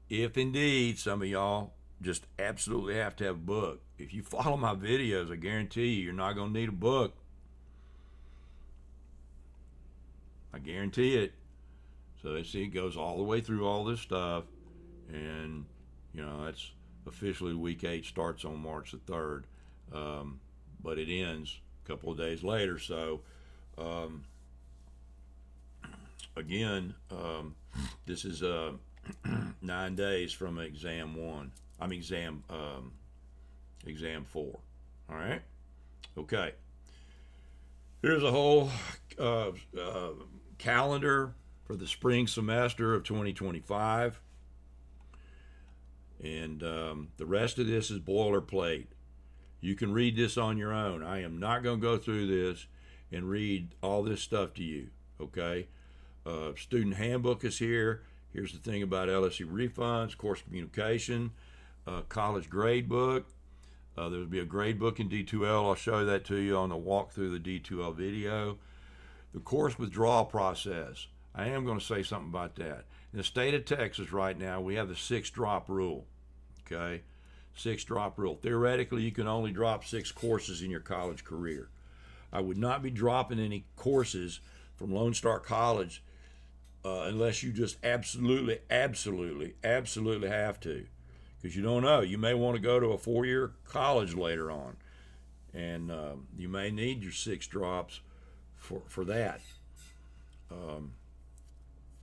if indeed some of y'all just absolutely have to have a book. If you follow my videos, I guarantee you're not going to need a book. I guarantee it. So they see it goes all the way through all this stuff, and that's officially week 8 starts on March the 3rd, but it ends a couple of days later. So again, this is 9 days from exam 1. Exam 4. All right. Okay. Here's a whole calendar for the spring semester of 2025. And the rest of this is boilerplate. You can read this on your own. I am not going to go through this and read all this stuff to you, okay? Student handbook is here. Here's the thing about LSU refunds, course communication, college grade book. There'll be a grade book in D2L. I'll show that to you on the walk through the D2L video. The course withdrawal process. I am going to say something about that. In the state of Texas right now, we have the 6-drop rule. Okay? 6-drop rule. Theoretically, you can only drop 6 courses in your college career. I would not be dropping any courses from Lone Star College unless you just absolutely have to. Because you don't know. You may want to go to a 4-year college later on. And you may need your 6 drops for that.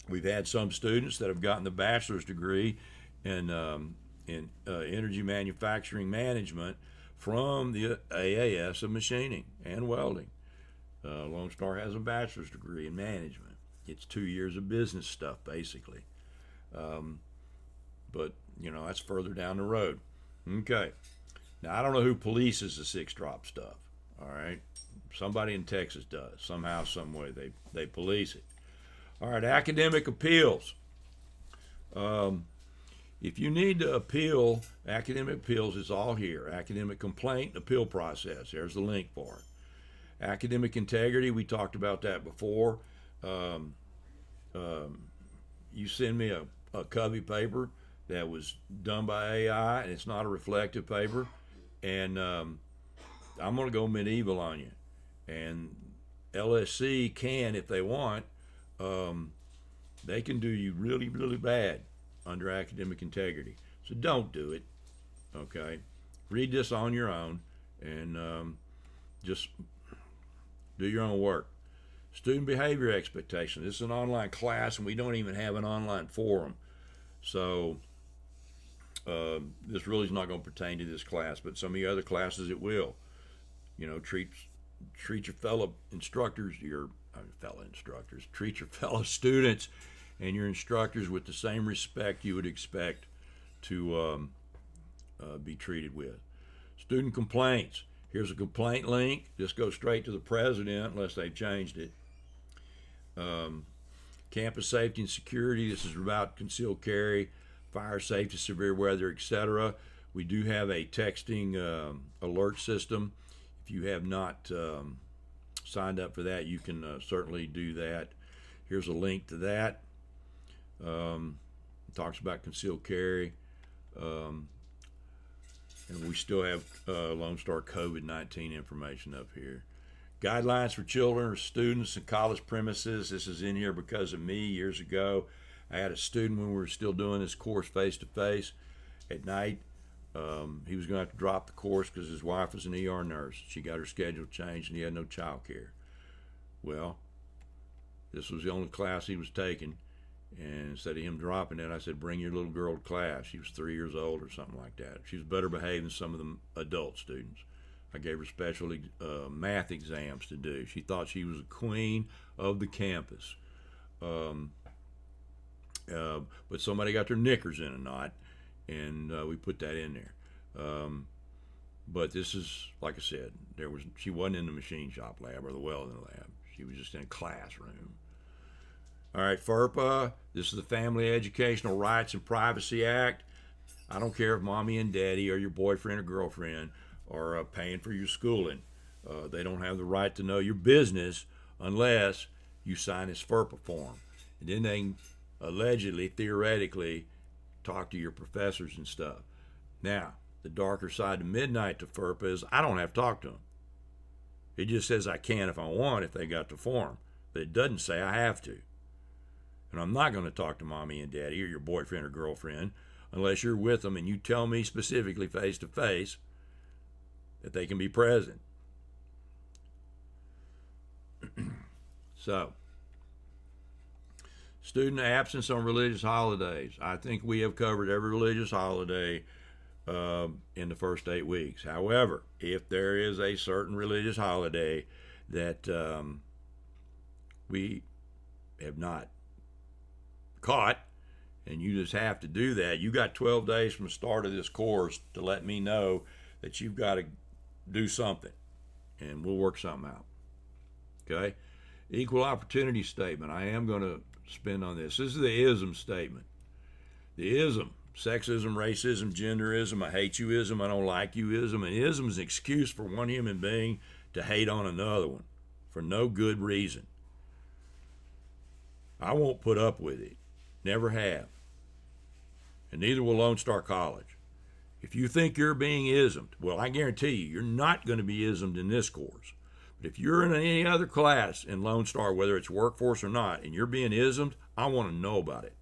We've had some students that have gotten the bachelor's degree in energy manufacturing management from the AAS of machining and welding. Lone Star has a bachelor's degree in management. It's 2 years of business stuff, basically. But, that's further down the road. Okay. Now, I don't know who polices the 6-drop stuff, all right? Somebody in Texas does. Somehow, some way, they police it. All right, academic appeals. If you need to appeal, academic appeals is all here. Academic complaint, appeal process. There's the link for it. Academic integrity, we talked about that before. You send me a Covey paper that was done by AI, and it's not a reflective paper, and I'm going to go medieval on you. And LSC can, if they want, they can do you really, really bad under academic integrity. So don't do it, okay? Read this on your own and just do your own work. Student behavior expectation. This is an online class, and we don't even have an online forum. So this really is not going to pertain to this class, but some of the other classes it will. Treat your fellow instructors, treat your fellow students and your instructors with the same respect you would expect to be treated with. Student complaints. Here's a complaint link. Just go straight to the president unless they've changed it. Campus safety and security. This is about concealed carry, fire safety, severe weather, etc. We do have a texting alert system. If you have not signed up for that, you can certainly do that. Here's a link to that. It talks about concealed carry. And we still have Lone Star COVID-19 information up here. Guidelines for children or students in college premises. This is in here because of me years ago. I had a student when we were still doing this course face-to-face at night. He was going to have to drop the course because his wife was an ER nurse. She got her schedule changed and he had no child care. Well, this was the only class he was taking. And instead of him dropping it, I said, bring your little girl to class. She was 3 years old or something like that. She was better behaved than some of the adult students. I gave her special math exams to do. She thought she was the queen of the campus. But somebody got their knickers in a knot, and we put that in there. But this is, like I said, she wasn't in the machine shop lab or the welding lab. She was just in a classroom. All right, FERPA, this is the Family Educational Rights and Privacy Act. I don't care if mommy and daddy or your boyfriend or girlfriend are paying for your schooling. They don't have the right to know your business unless you sign this FERPA form. And then they can allegedly, theoretically, talk to your professors and stuff. Now, the darker side to midnight to FERPA is I don't have to talk to them. It just says I can if I want, if they got the form. But it doesn't say I have to. And I'm not going to talk to mommy and daddy or your boyfriend or girlfriend unless you're with them and you tell me specifically face to face that they can be present. So, student absence on religious holidays. I think we have covered every religious holiday in the first 8 weeks. However, if there is a certain religious holiday that we have not caught, and you just have to do that, you got 12 days from the start of this course to let me know that you've got to do something, and we'll work something out. Okay? Equal opportunity statement. I am going to spend on this. This is the ism statement. The ism: sexism, racism, genderism, I hate you-ism, I don't like you-ism. And ism is an excuse for one human being to hate on another one for no good reason. I won't put up with it. Never have. And neither will Lone Star College. If you think you're being ismed, well, I guarantee you, you're not going to be ismed in this course. But if you're in any other class in Lone Star, whether it's workforce or not, and you're being ismed, I want to know about it.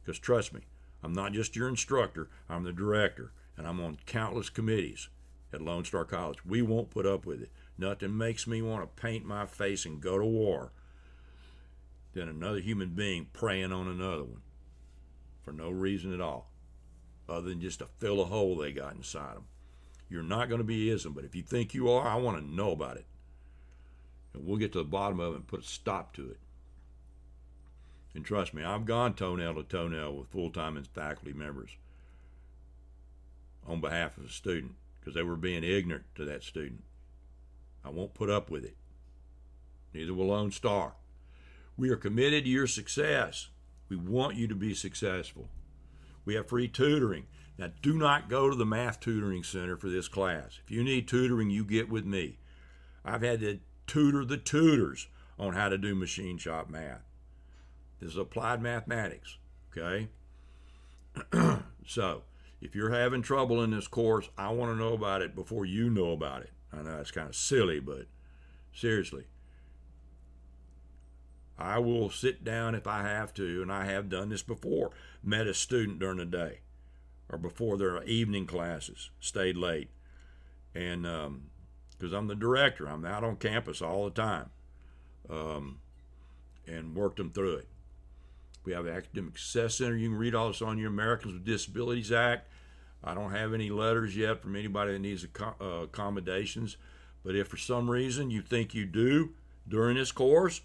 Because trust me, I'm not just your instructor, I'm the director, and I'm on countless committees at Lone Star College. We won't put up with it. Nothing makes me want to paint my face and go to war than another human being preying on another one for no reason at all, other than just to fill a hole they got inside them. You're not going to be ism, but if you think you are, I want to know about it. And we'll get to the bottom of it and put a stop to it. And trust me, I've gone toenail to toenail with full-time and faculty members on behalf of a student because they were being ignorant to that student. I won't put up with it. Neither will Lone Star. We are committed to your success. We want you to be successful. We have free tutoring. Now, do not go to the Math Tutoring Center for this class. If you need tutoring, you get with me. I've had to tutor the tutors on how to do machine shop math. This is applied mathematics, okay? So, if you're having trouble in this course, I want to know about it before you know about it. I know it's kind of silly, but seriously. I will sit down if I have to, and I have done this before, met a student during the day or before their evening classes, stayed late. And because I'm the director, I'm out on campus all the time, and worked them through it. We have an Academic Success Center. You can read all this on your Americans with Disabilities Act. I don't have any letters yet from anybody that needs accommodations, but if for some reason you think you do during this course,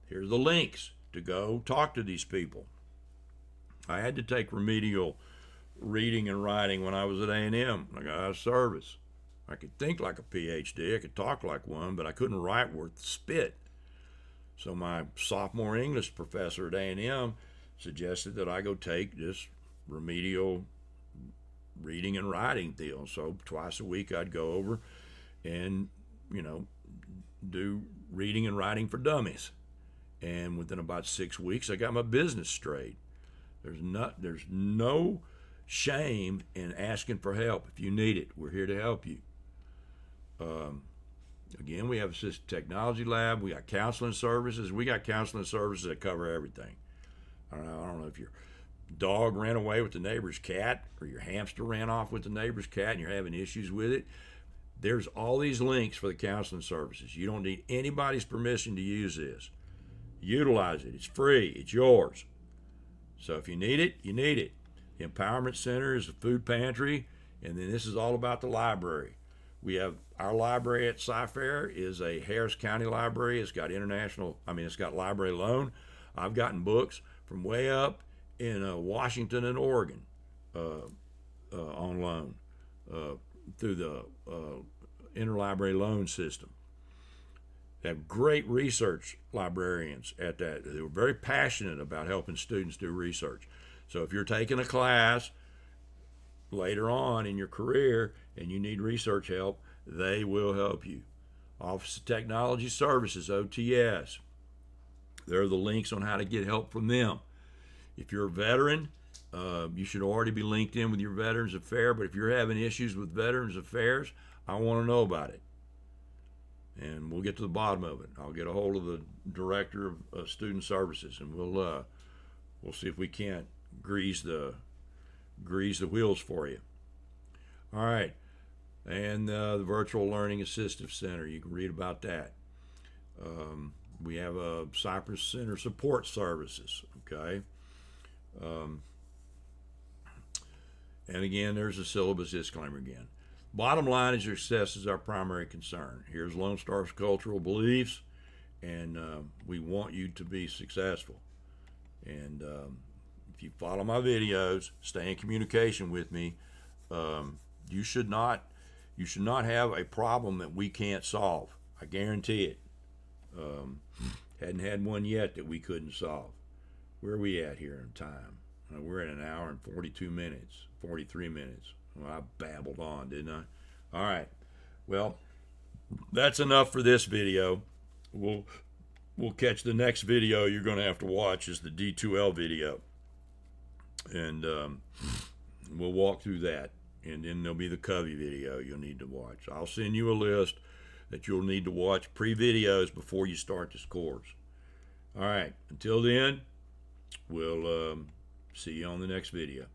here's the links to go talk to these people. I had to take remedial reading and writing when I was at A&M. I got out of service. I could think like a PhD, I could talk like one, but I couldn't write worth spit. So my sophomore English professor at A&M suggested that I go take this remedial reading and writing deal. So twice a week I'd go over and, do reading and writing for dummies. And within about 6 weeks, I got my business straight. There's no shame in asking for help. If you need it, we're here to help you. Again, we have assistive technology lab. We got counseling services. We got counseling services that cover everything. I don't know if your dog ran away with the neighbor's cat or your hamster ran off with the neighbor's cat and you're having issues with it. There's all these links for the counseling services. You don't need anybody's permission to use this. Utilize it. It's free. It's yours. So if you need it, you need it. The Empowerment Center is a food pantry, and then this is all about the library. We have our library at Sci-Fair is a Harris County library. It's got it's got library loan. I've gotten books from way up in Washington and Oregon on loan through the interlibrary loan system. They have great research librarians at that. They were very passionate about helping students do research. So if you're taking a class later on in your career and you need research help, they will help you. Office of Technology Services, OTS. There are the links on how to get help from them. If you're a veteran You should already be linked in with your Veterans Affairs, but if you're having issues with Veterans Affairs, I want to know about it. And we'll get to the bottom of it. I'll get a hold of the Director of Student Services, and we'll see if we can't grease the wheels for you. All right. And the Virtual Learning Assistance Center, you can read about that. We have a Cypress Center Support Services, okay? And again, there's a syllabus disclaimer again. Bottom line is success is our primary concern. Here's Lone Star's cultural beliefs, and we want you to be successful. And if you follow my videos, stay in communication with me, you should not have a problem that we can't solve. I guarantee it. Hadn't had one yet that we couldn't solve. Where are we at here in time? We're at 1 hour and 43 minutes. Well, I babbled on, didn't I? All right. Well, that's enough for this video. We'll catch the next video you're going to have to watch is the D2L video. And we'll walk through that. And then there'll be the Covey video you'll need to watch. I'll send you a list that you'll need to watch pre-videos before you start this course. All right. Until then, we'll see you on the next video.